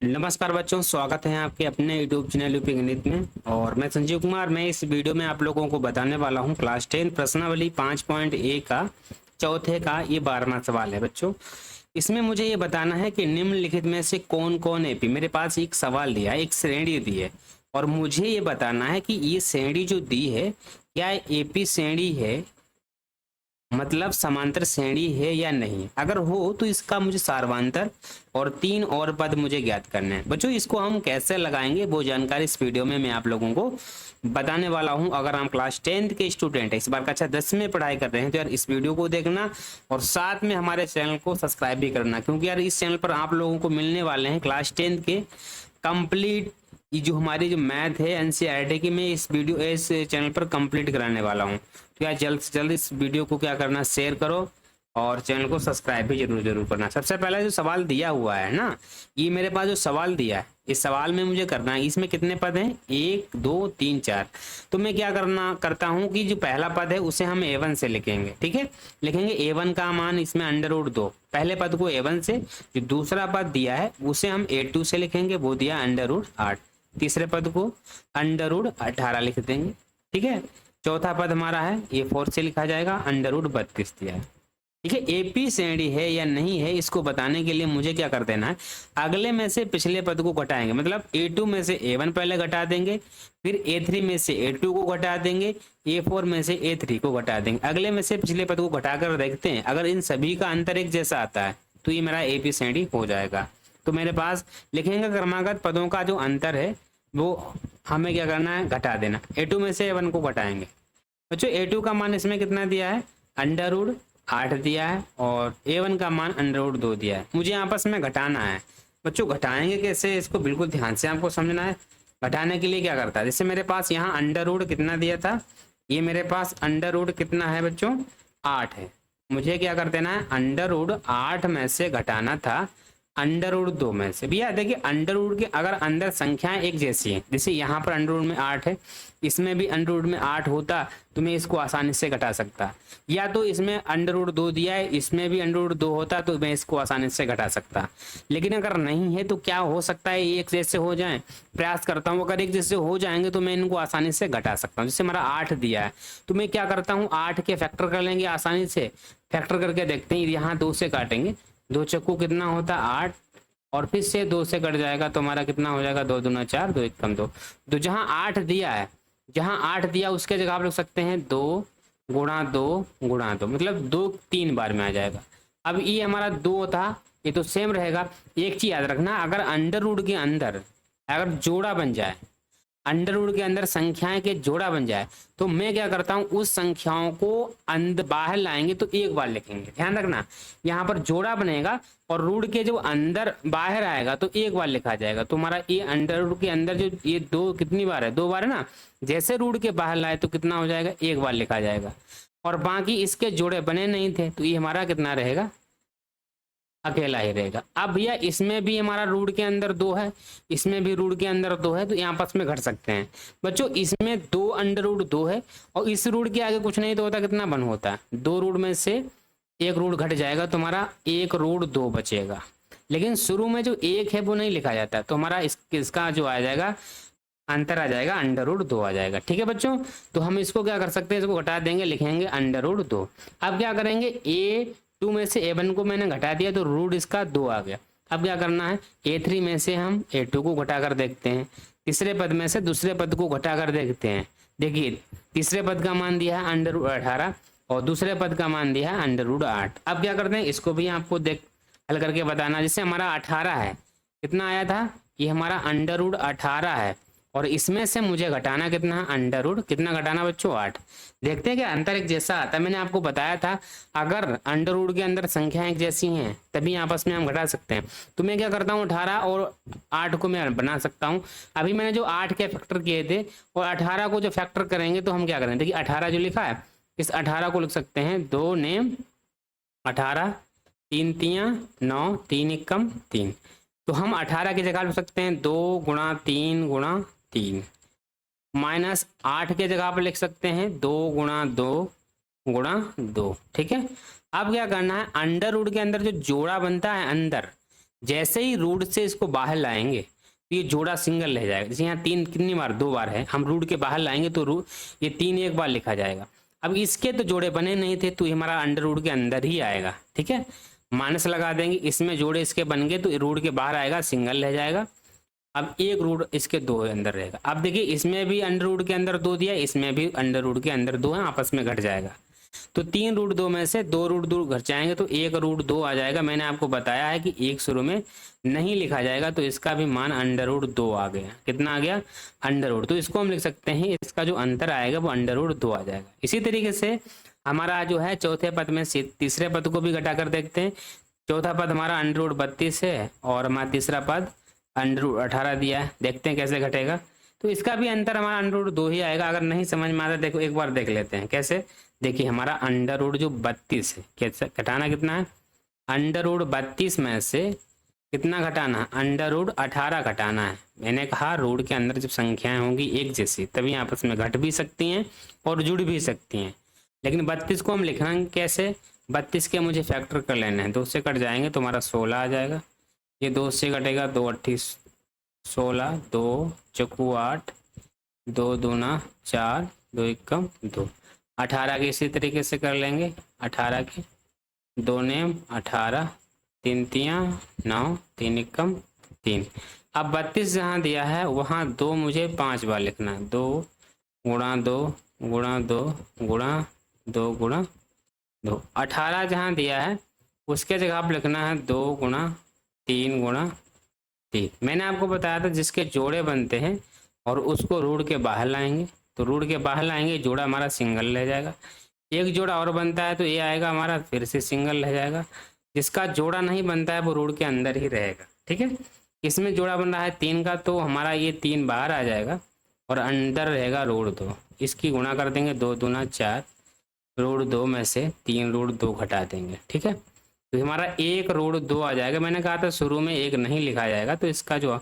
नमस्कार बच्चों, स्वागत है आपके अपने यूट्यूब चैनल यूपी गणित में। और मैं संजीव कुमार। मैं इस वीडियो में आप लोगों को बताने वाला हूं क्लास 10 प्रश्नावली 5.1 का चौथे का ये 12वां सवाल है बच्चों। इसमें मुझे ये बताना है कि निम्नलिखित में से कौन कौन एपी, मेरे पास एक सवाल दिया है, एक श्रेणी दी है और मुझे ये बताना है कि ये श्रेणी जो दी है क्या एपी श्रेणी है, मतलब समांतर श्रेणी है या नहीं। अगर हो तो इसका मुझे सार्वंतर और 3 और पद मुझे ज्ञात करने हैं बच्चों। इसको हम कैसे लगाएंगे वो जानकारी इस वीडियो में मैं आप लोगों को बताने वाला हूं। अगर हम क्लास 10th के स्टूडेंट है, इस बार कक्षा 10 में पढ़ाई कर रहे हैं, तो यार इस वीडियो को देखना और साथ में हमारे चैनल को सब्सक्राइब भी करना, क्योंकि यार इस चैनल पर आप लोगों को मिलने वाले हैं क्लास 10th के कंप्लीट, ये जो हमारी जो मैथ है एनसीईआरटी की, मैं इस चैनल पर कंप्लीट कराने वाला हूँ। तो यार जल्द से जल्द इस वीडियो को क्या करना, शेयर करो और चैनल को सब्सक्राइब भी जरूर करना। सबसे पहले जो सवाल दिया हुआ है ना, ये मेरे पास जो सवाल दिया है, इस सवाल में मुझे करना है, इसमें कितने पद हैं, 1 2 3 4। तो मैं क्या करता हूँ कि जो पहला पद है उसे हम A1 से लिखेंगे। ठीक है, लिखेंगे A1 का मान इसमें √2, पहले पद को A1 से। जो दूसरा पद दिया है उसे हम A2 से लिखेंगे, वो दिया √8। तीसरे पद को √18 लिख देंगे। ठीक है, चौथा पद हमारा है A4 से लिखा जाएगा, √32 दिया है। ठीक है, एपी श्रेणी है या नहीं है, इसको बताने के लिए मुझे क्या कर देना है, अगले में से पिछले पद को घटाएंगे। मतलब A2 में से A1 पहले घटा देंगे, फिर A3 में से A2 को घटा देंगे, A4 में से A3 को घटा देंगे। अगले में से पिछले पद को घटाकर देखते हैं, अगर इन सभी का अंतर एक जैसा आता है तो ये मेरा एपी श्रेणी हो जाएगा। तो मेरे पास लिखेंगे क्रमागत पदों का जो अंतर है वो हमें क्या करना है, घटा देना। A2 में से A1 को घटाएंगे बच्चों। A2 का मान इसमें कितना दिया है, √8 दिया है, और A1 का मान √2 दिया है। मुझे आपस में घटाना है बच्चों। घटाएंगे कैसे, इसको बिल्कुल ध्यान से आपको समझना है। घटाने के लिए क्या करता है, जैसे मेरे पास यहाँ अंडर कितना दिया था, ये मेरे पास अंडर कितना है बच्चों, 8 है। मुझे क्या कर देना है, √8 में से घटाना था √2 में से। भैया देखिए, √ के अगर अंदर संख्याएं एक जैसी हैं, जैसे यहाँ पर √ में 8 है, इसमें भी √ में 8 होता तो मैं इसको आसानी से घटा सकता, या तो इसमें √2 दिया है, इसमें भी √2 होता तो मैं इसको आसानी से घटा सकता। लेकिन अगर नहीं है तो क्या हो सकता है, एक जैसे हो जाए, प्रयास करता हूँ। अगर एक जैसे हो जाएंगे तो मैं इनको आसानी से घटा सकता हूँ। जैसे हमारा 8 दिया है तो मैं क्या करता हूँ, 8 के फैक्टर कर लेंगे आसानी से। फैक्टर करके देखते हैं, यहाँ 2 से काटेंगे, 2 चक्कू कितना होता है 8, और फिर से 2 से कट जाएगा तो हमारा कितना हो जाएगा, 2 दूना 4, 2 एक कम 2। तो जहां 8 दिया है, जहां 8 दिया उसके जगह आप लिख सकते हैं 2 गुणा 2 गुणा 2, मतलब 2 3 बार में आ जाएगा। अब ये हमारा 2 था, ये तो सेम रहेगा। एक चीज याद रखना, अगर अंडर के अंदर अगर जोड़ा बन जाए, अंडर के अंदर संख्याएं के जोड़ा बन जाए, तो मैं क्या करता हूं, उस संख्याओं को अंदर बाहर लाएंगे तो एक बार लिखेंगे। ध्यान रखना, यहाँ पर जोड़ा बनेगा और रूट के जो अंदर बाहर आएगा तो एक बार लिखा जाएगा। तो हमारा ये अंडर के अंदर जो ये 2 कितनी बार है, 2 बार है ना। जैसे रूट के बाहर लाए तो कितना हो जाएगा, एक बार लिखा जाएगा। और बाकी इसके जोड़े बने नहीं थे तो ये हमारा कितना रहेगा, अकेला ही रहेगा। अब भैया इसमें भी हमारा रूट के अंदर 2 है, इसमें भी रूट के अंदर 2 है, तो यहाँ आपस में घट सकते हैं बच्चों। इसमें 2 √2 है और इस रूट के आगे कुछ नहीं तो होता, कितना बन होता है, 2 रूट में से एक रूट घट जाएगा तो हमारा 1 √2 2 बचेगा। लेकिन शुरू में जो 1 है वो नहीं लिखा जाता, तो हमारा इसका जो आ जाएगा अंतर आ जाएगा √2 आ जाएगा। ठीक है बच्चों, तो हम इसको क्या कर सकते हैं, इसको घटा देंगे, लिखेंगे √2। अब क्या करेंगे, A2 में से A1 को मैंने घटा दिया तो रूट इसका 2 आ गया। अब क्या करना है, A3 में से हम A2 को घटा कर देखते हैं, तीसरे पद में से दूसरे पद को घटा कर देखते हैं। देखिए तीसरे पद का मान दिया है √18 और दूसरे पद का मान दिया है √8। अब क्या करते हैं, इसको भी आपको हल करके बताना। जैसे हमारा 18 है, कितना आया था, ये हमारा √18 है, और इसमें से मुझे घटाना कितना है, कितना घटाना बच्चों, 8। देखते हैं कि अंतर एक जैसा आता है। मैंने आपको बताया था अगर अंडर के अंदर संख्याएं एक जैसी हैं तभी आपस में हम घटा सकते हैं। तो मैं क्या करता हूँ, 18 और 8 को मैं बना सकता हूँ। अभी मैंने जो 8 के फैक्टर किए थे और 18 को जो फैक्टर करेंगे तो हम क्या करेंगे, देखिए 18 जो लिखा है, इस 18 को लिख सकते हैं 2 ने 18, 3 तियाँ 9, 3 एकम 3। तो हम 18 की जगह लिख सकते हैं 2 गुणा 3 गुणा 3, माइनस 8 के जगह पर लिख सकते हैं 2 गुणा 2 गुणा 2। ठीक है, अब क्या करना है, अंडर रूट के अंदर जो जोड़ा बनता है, अंदर जैसे ही रूट से इसको बाहर लाएंगे तो ये जोड़ा सिंगल रह जाएगा। जैसे यहाँ 3 कितनी बार, 2 बार है, हम रूट के बाहर लाएंगे तो रूट ये 3 एक बार लिखा जाएगा। अब इसके तो जोड़े बने नहीं थे तो ये हमारा अंडर रूट के अंदर ही आएगा। ठीक है, माइनस लगा देंगे, इसमें जोड़े इसके बन गए तो रूट के बाहर आएगा, सिंगल रह जाएगा। अब एक रूट इसके 2 अंदर रहेगा। अब देखिए इसमें भी अंडर रूट के अंदर 2 दिया, इसमें भी अंडर रूट के अंदर 2 है, आपस में घट जाएगा। तो 3 रूट 2 में से 2 रूट 2 घट जाएंगे तो 1 रूट 2 आ जाएगा। मैंने आपको बताया है कि एक शुरू में नहीं लिखा जाएगा, तो इसका भी मान अंडर रूट 2 आ गया। कितना आ गया? Under root. तो इसको हम लिख सकते हैं, इसका जो अंतर आएगा वो अंडर रूट 2 आ जाएगा। इसी तरीके से हमारा जो है चौथे पद में से तीसरे पद को भी घटा कर देखते हैं। चौथा पद हमारा अंडर रूट 32 है और हमारा तीसरा पद अंडर रूट 18 दिया है। देखते हैं कैसे घटेगा। तो इसका भी अंतर हमारा अंडर रूट 2 ही आएगा। अगर नहीं समझ में आता देखो, एक बार देख लेते हैं कैसे। देखिए हमारा अंडर रूट जो 32 है, कैसे घटाना कितना है? अंडर रूट 32 में से कितना घटाना है? अंडर रूट 18 घटाना है। मैंने कहा रूट के अंदर जब संख्याएं होंगी एक जैसी तभी आपस में घट भी सकती हैं और जुड़ भी सकती हैं। लेकिन 32 को हम लिखना कैसे? 32 के मुझे फैक्टर कर लेना है, 2 से कट जाएंगे तो हमारा 16 आ जाएगा। ये 2 से कटेगा, 2 8 16, 2 चौकू 8, 2 दूना 4, 2 एकम 2। 18 के इसी तरीके से कर लेंगे। 18 के 2 नेम 18, 3 तियाँ 9, 3 एकम 3। अब 32 जहाँ दिया है वहाँ 2 मुझे 5 बार लिखना है। 2 गुणा 2 गुणा 2 गुणा 2 गुणा 2। 18 जहाँ दिया है उसके जगह आप लिखना है 2 गुणा 3 गुणा 3। मैंने आपको बताया था जिसके जोड़े बनते हैं और उसको रूट के बाहर लाएंगे, तो रूट के बाहर लाएंगे जोड़ा हमारा सिंगल रह जाएगा। एक जोड़ा और बनता है तो ये आएगा हमारा फिर से सिंगल रह जाएगा। जिसका जोड़ा नहीं बनता है वो रूट के अंदर ही रहेगा। ठीक है, इसमें जोड़ा बन रहा है 3 का तो हमारा ये 3 बाहर आ जाएगा और अंदर रहेगा रूट 2। इसकी गुणा कर देंगे, 2 दूना 4, रूट 2 में से 3 रूट 2 घटा देंगे। ठीक है, तो हमारा 1 रूट 2 आ जाएगा। मैंने कहा था शुरू में 1 नहीं लिखा जाएगा तो इसका जो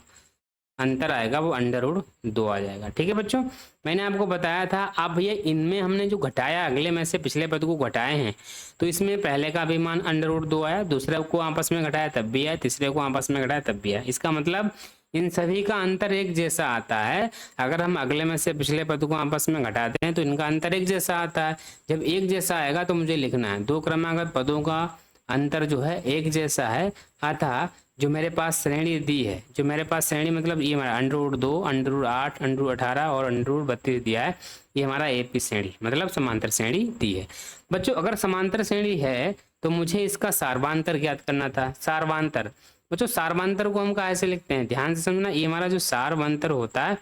अंतर आएगा वो अंडर रूट 2 आ जाएगा। ठीक है बच्चों, मैंने आपको बताया था। अब भैया इनमें हमने जो घटाया अगले में से पिछले पद को घटाए हैं तो इसमें पहले का भी मान अंडर रूट 2 आया, दूसरे को आपस में घटाया तब भी आया, तीसरे को आपस में घटाया तब भी आया। इसका मतलब इन सभी का अंतर एक जैसा आता है। अगर हम अगले में से पिछले पद को आपस में घटाते हैं तो इनका अंतर एक जैसा आता है। जब एक जैसा आएगा तो मुझे लिखना है 2 क्रमागत पदों का अंतर जो है एक जैसा है, अतः जो मेरे पास श्रेणी दी है, जो मेरे पास श्रेणी मतलब ये हमारा under root 2, under root 8, under root 18 और अंडर रूट 32 दिया है, ये हमारा एपी श्रेणी मतलब समांतर श्रेणी दी है। बच्चों अगर समांतर श्रेणी है तो मुझे इसका सार्वांतर ज्ञात करना था। सार्वांतर बच्चों, सार्वांतर को हम कैसे लिखते हैं ध्यान से समझना। ये हमारा जो सार्वांतर होता है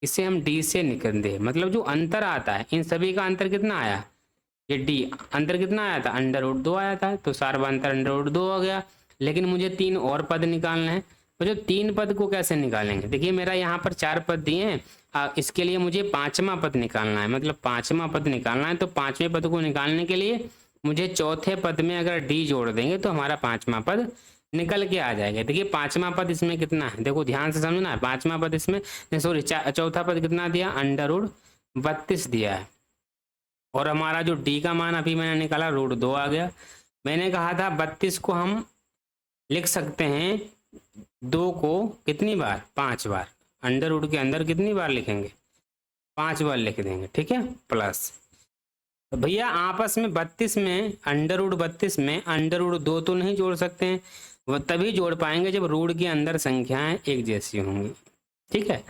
इसे हम डी से निकल दे, मतलब जो अंतर आता है इन सभी का अंतर कितना आया, ये डी अंतर कितना आया था, अंडर रूट 2 आया था, तो सार्वांतर अंडर रूट 2 हो गया। लेकिन मुझे 3 और पद निकालने हैं। तो जो 3 पद को कैसे निकालेंगे? देखिए मेरा यहाँ पर 4 पद दिए हैं, इसके लिए मुझे 5वां पद निकालना है, मतलब 5वां पद निकालना है। तो 5वें पद को निकालने के लिए मुझे चौथे पद में अगर डी जोड़ देंगे तो हमारा 5वां पद निकल के आ जाएगा। देखिए 5वां पद इसमें कितना है, देखो ध्यान से समझना है। 5वां पद इसमें सॉरी चौथा पद कितना दिया, अंडर रूट 32 दिया है और हमारा जो डी का मान अभी मैंने निकाला रूट 2 आ गया। मैंने कहा था 32 को हम लिख सकते हैं 2 को कितनी बार, 5 बार। अंडर रूट के अंदर कितनी बार लिखेंगे, 5 बार लिख देंगे। ठीक है, प्लस तो भैया आपस में 32 में अंडर रूट 32 में अंडर रूट 2 तो नहीं जोड़ सकते हैं, वह तभी जोड़ पाएंगे जब रूट के अंदर संख्याएं एक जैसी होंगी। ठीक है,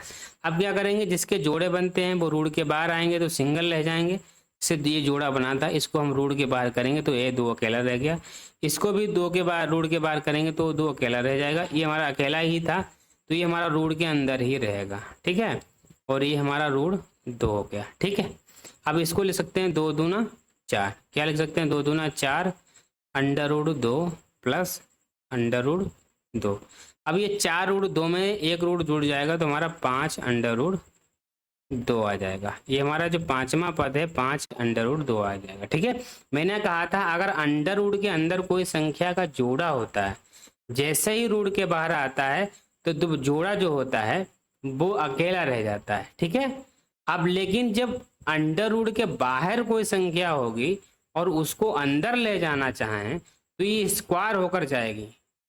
अब क्या करेंगे, जिसके जोड़े बनते हैं वो रूट के बाहर आएंगे तो सिंगल रह जाएंगे। से ये जोड़ा बना था इसको हम रूट के बाहर करेंगे तो ये 2 अकेला रह गया। इसको भी 2 के बाहर रूट के बाहर करेंगे तो 2 अकेला रह जाएगा। ये हमारा अकेला ही था तो ये हमारा रूट के अंदर ही रहेगा। ठीक है, और ये हमारा रूट 2 हो गया। ठीक है, अब इसको लिख सकते हैं 2 दूना 4। क्या लिख सकते हैं, 2 दूना 4 under root 2 plus under root 2। अब ये 4 रूट 2 में एक रूट जुड़ जाएगा तो हमारा 5 अंडर रूट 2 आ जाएगा। ये हमारा जो 5वां पद है 5 अंडर रूट 2 आ जाएगा। ठीक है, मैंने कहा था अगर अंडर रूट के अंदर कोई संख्या का जोड़ा होता है, जैसे ही रूट के बाहर आता है तो जोड़ा जो होता है वो अकेला रह जाता है। ठीक है, अब लेकिन जब अंडर रूट के बाहर कोई संख्या होगी और उसको अंदर ले जाना चाहें तो ये स्क्वायर होकर जाएगी।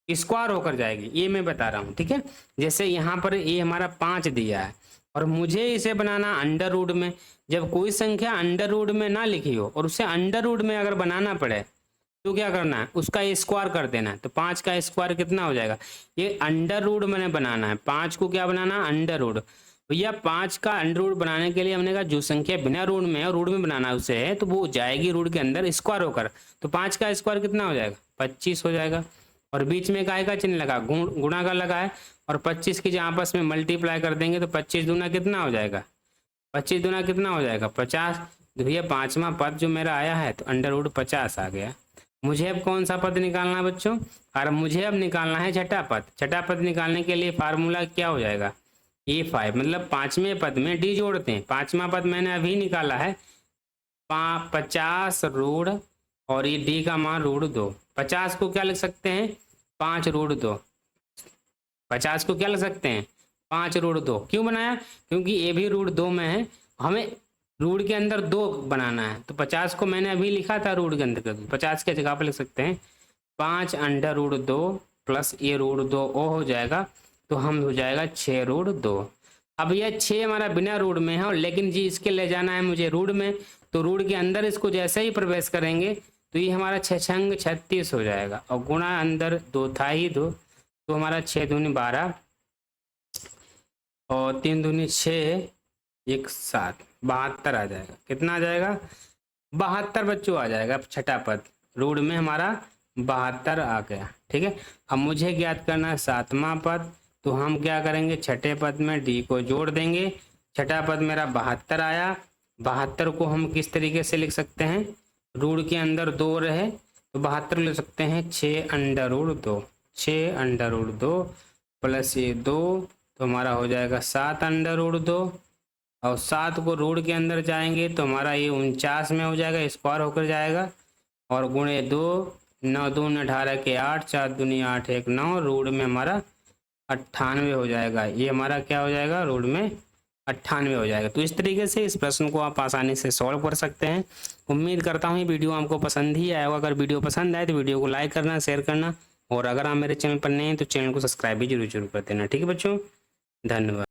स्क्वायर होकर जाएगी, ये मैं बता रहा हूँ, ठीक है। जैसे यहाँ पर ये हमारा 5 दिया है और मुझे इसे बनाना अंडर रूट में। जब कोई संख्या अंडर रूट में ना लिखी हो और उसे अंडर रूट में अगर बनाना पड़े तो क्या करना है, उसका स्क्वायर कर देना है। तो 5 का स्क्वायर कितना हो जाएगा, ये अंडर रूट मैंने बनाना है, 5 को क्या बनाना, अंडर रूट। भैया 5 का अंडर रूट बनाने के लिए हमने कहा जो संख्या बिना रूट में है और रूट में बनाना है उसे है, तो वो जाएगी रूट के अंदर स्क्वायर होकर। तो 5 का स्क्वायर कितना हो जाएगा, 25 हो जाएगा। और बीच में काय का चिन्ह लगा, गुणा का लगा है, और 25 की जहाँ आपस में मल्टीप्लाई कर देंगे तो 25 दूना कितना हो जाएगा, 25 दूना कितना हो जाएगा, 50। तो भैया 5वां पद जो मेरा आया है तो अंडर रूट 50 आ गया। मुझे अब कौन सा पद निकालना है बच्चों, और मुझे अब निकालना है छठा पद। छठा पद निकालने के लिए फार्मूला क्या हो जाएगा, A5, मतलब 5वें पद में डी जोड़ते हैं। 5वां पद मैंने अभी निकाला है 50 रूट और ये डी का मान √2। 50 को क्या लिख सकते हैं, 5√2। 50 को क्या लिख सकते हैं, 5√2। क्यों बनाया, क्योंकि ये भी √2 में है, हमें रूट के अंदर 2 बनाना है। तो 50 को मैंने अभी लिखा था रूट के अंदर, 50 के जगह पर लिख सकते हैं 5√2 प्लस ये √2 ओ हो जाएगा, तो हम हो जाएगा 6√2। अब यह 6 हमारा बिना रूट में है और लेकिन जी इसके ले जाना है मुझे रूट में, तो रूट के अंदर इसको जैसे ही प्रवेश करेंगे तो ये हमारा 6 छंग 36 हो जाएगा, और गुणा अंदर 2 था ही 2, तो हमारा 6 दूनी 12 और 3 दूनी 6 1 7 72 आ जाएगा। कितना आ जाएगा, 72 बच्चों आ जाएगा। अब छठा पद रूट में हमारा 72 आ गया, ठीक है। अब मुझे ज्ञात करना है 7वां पद, तो हम क्या करेंगे, छठे पद में डी को जोड़ देंगे। छठा पद मेरा 72 आया। 72 को हम किस तरीके से लिख सकते हैं, रूट के अंदर 2 रहे तो 72 लिख सकते हैं 6√2। 6√2 प्लस ये 2 तो हमारा हो जाएगा 7√2, और 7 को रूट के अंदर जाएंगे तो हमारा ये 49 में हो जाएगा, स्क्वायर होकर जाएगा, और गुणे 2 9 दूनी 18 के 8 4 दूनी 8 1 9, रूट में हमारा 98 हो जाएगा। ये हमारा क्या हो जाएगा, रूट में 98 हो जाएगा। तो इस तरीके से इस प्रश्न को आप आसानी से सॉल्व कर सकते हैं। उम्मीद करता हूँ ये वीडियो आपको पसंद ही आया होगा। अगर वीडियो पसंद आए तो वीडियो को लाइक करना, शेयर करना, और अगर आप मेरे चैनल पर नए हैं तो चैनल को सब्सक्राइब भी जरूर कर देना, ठीक है बच्चों। धन्यवाद।